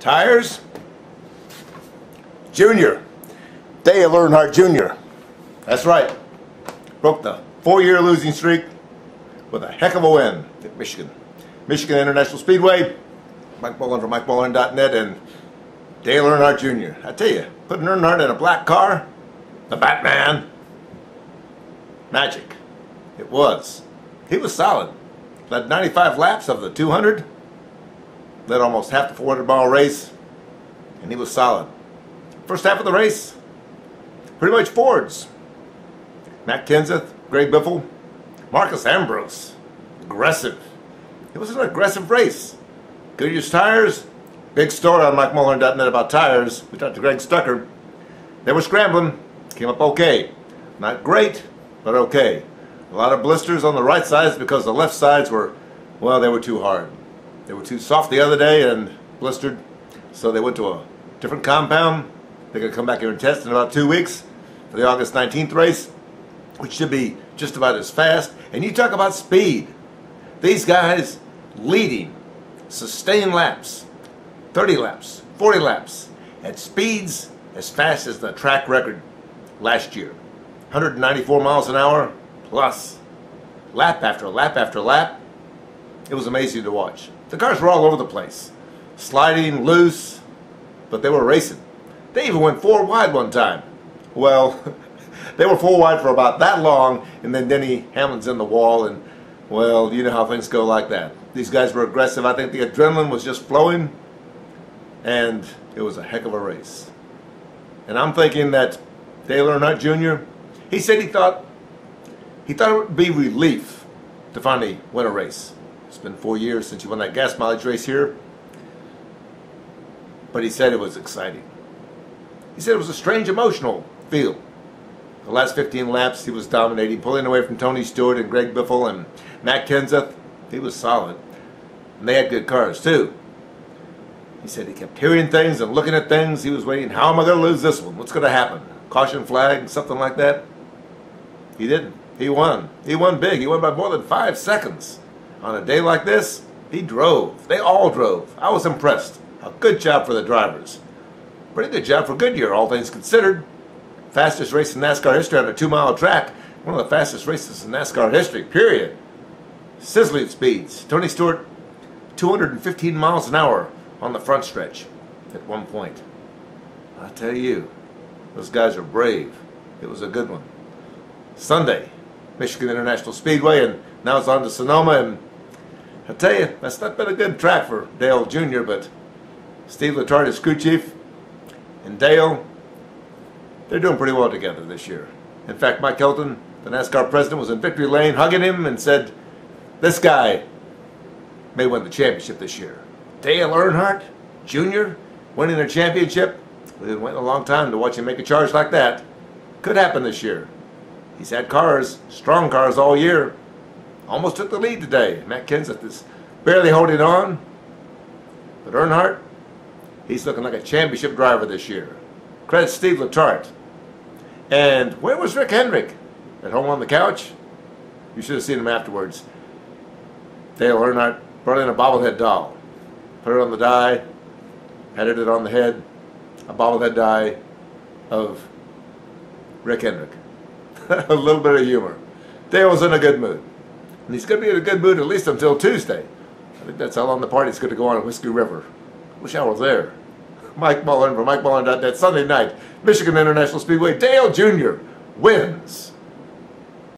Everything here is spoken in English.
Tires, Junior, Dale Earnhardt Jr. That's right. Broke the 4-year losing streak with a heck of a win at Michigan. Michigan International Speedway, Mike Mullen from batmobile.net, and Dale Earnhardt Jr. I tell you, putting Earnhardt in a black car, the Batman, magic. It was. He was solid. Led 95 laps of the 200. Led almost half the 400-mile race, and he was solid. First half of the race, pretty much Fords. Matt Kenseth, Greg Biffle, Marcus Ambrose. Aggressive. It was an aggressive race. Goodyear's tires, big story on MikeMuller.net about tires. We talked to Greg Stucker. They were scrambling, came up okay. Not great, but okay. A lot of blisters on the right sides because the left sides were, well, they were too hard. They were too soft the other day and blistered, so they went to a different compound. They're going to come back here and test in about 2 weeks for the August 19th race, which should be just about as fast. And you talk about speed. These guys leading, sustained laps, 30 laps, 40 laps, at speeds as fast as the track record last year. 194 miles an hour plus, lap after lap after lap. It was amazing to watch. The cars were all over the place, sliding loose, but they were racing. They even went 4 wide one time. Well, they were 4 wide for about that long, and then Denny Hamlin's in the wall, and, well, you know how things go like that. These guys were aggressive. I think the adrenaline was just flowing, and it was a heck of a race. And I'm thinking that Dale Earnhardt Jr., he said he thought it would be relief to finally win a race. It's been 4 years since he won that gas mileage race here. But he said it was exciting. He said it was a strange emotional feel. The last 15 laps he was dominating, pulling away from Tony Stewart and Greg Biffle and Matt Kenseth. He was solid. And they had good cars too. He said he kept hearing things and looking at things. He was waiting, how am I going to lose this one? What's going to happen? Caution flag, something like that. He didn't. He won. He won big. He won by more than 5 seconds. On a day like this, he drove. They all drove. I was impressed. A good job for the drivers. Pretty good job for Goodyear, all things considered. Fastest race in NASCAR history on a 2-mile track. One of the fastest races in NASCAR history, period. Sizzling speeds. Tony Stewart, 215 miles an hour on the front stretch at one point. I tell you, those guys are brave. It was a good one. Sunday, Michigan International Speedway, and now it's on to Sonoma, and I tell you, that's not been a good track for Dale Jr., but Steve Letarte, his crew chief, and Dale, they're doing pretty well together this year. In fact, Mike Hilton, the NASCAR president, was in victory lane hugging him and said, this guy may win the championship this year. Dale Earnhardt Jr. winning a championship. We've been waiting a long time to watch him make a charge like that. Could happen this year. He's had cars, strong cars all year. Almost took the lead today. Matt Kenseth is barely holding on. But Earnhardt, he's looking like a championship driver this year. Credit Steve Letarte. And where was Rick Hendrick? At home on the couch? You should have seen him afterwards. Dale Earnhardt brought in a bobblehead doll. Put it on the die, patted it on the head. A bobblehead die of Rick Hendrick. A little bit of humor. Dale was in a good mood. And he's going to be in a good mood at least until Tuesday. I think that's how long the party's going to go on at Whiskey River. Wish I was there. Mike Mullen from MikeMullen.net. Sunday night, Michigan International Speedway. Dale Jr. wins.